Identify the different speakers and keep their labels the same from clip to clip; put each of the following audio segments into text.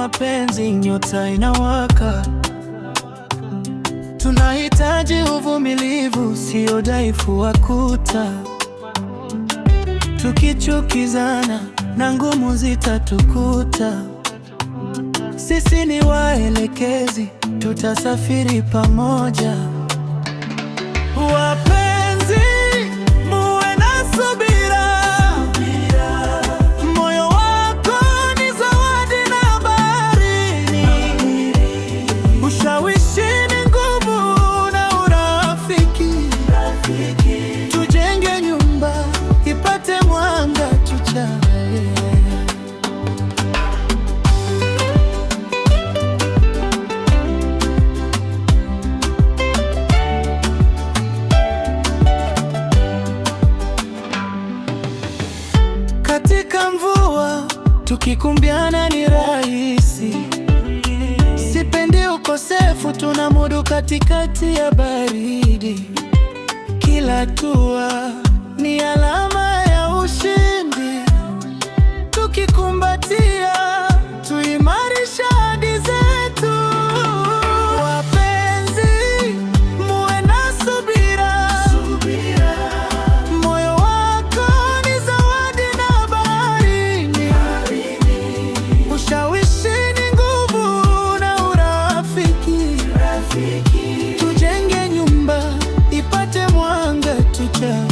Speaker 1: mapenzi nyota inawaka. Tunahitaji uvumilivu, sio dhaifu wa kuta. Tukichukizana na ngumu zitatukuta. Sisi ni waelekezi, tutasafiri pamoja. Wapenzi, muwe na subira. Moyo wako ni zawadi na baharini. Ushawishi ni nguvu na urafiki. Tujenge nyumba ipate mwanga, tuchae. Katika mvua tukikumbiana ni rahisi. Sipendi ukosefu, tunamudu katikati ya baridi. Kila hatua ni alama ya ushindi. Tukikumbatia tuimarisha ahadi zetu. Wapenzi, muwe na subira. Moyo wako ni zawadi na baharini. Ushawishi ni nguvu na urafiki. Tujenge nyumba ipate mwanga, tuchae.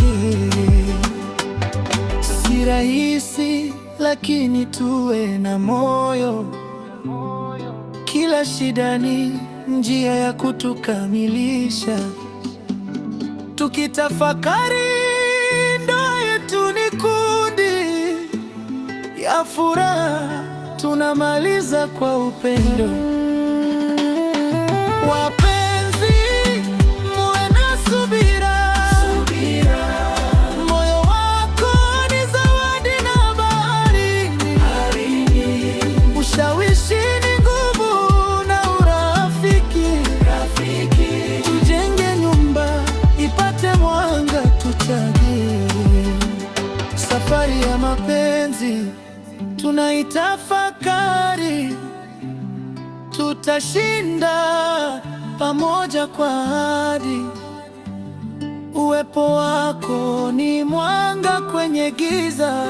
Speaker 1: Si rahisi, lakini tuwe na moyo. Kila shida ni njia ya kutukamilisha. Tukitafakari, ndoa yetu ni kundi ya furaha, tunamaliza kwa upendo. Wapenzi, muwe na subira. Moyo wako ni zawadi na baharini. Ushawishi ni nguvu na urafiki. Tujenge nyumba ipate mwanga, tuchague. Safari ya mapenzi tunaitafakari. Tutashinda pamoja kwa ahadi. Uwepo wako ni mwanga kwenye giza,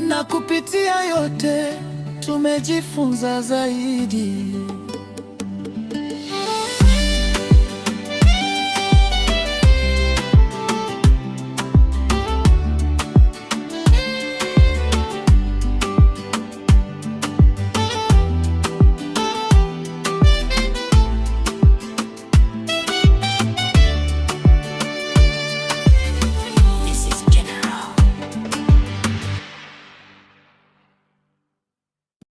Speaker 1: na kupitia yote tumejifunza zaidi.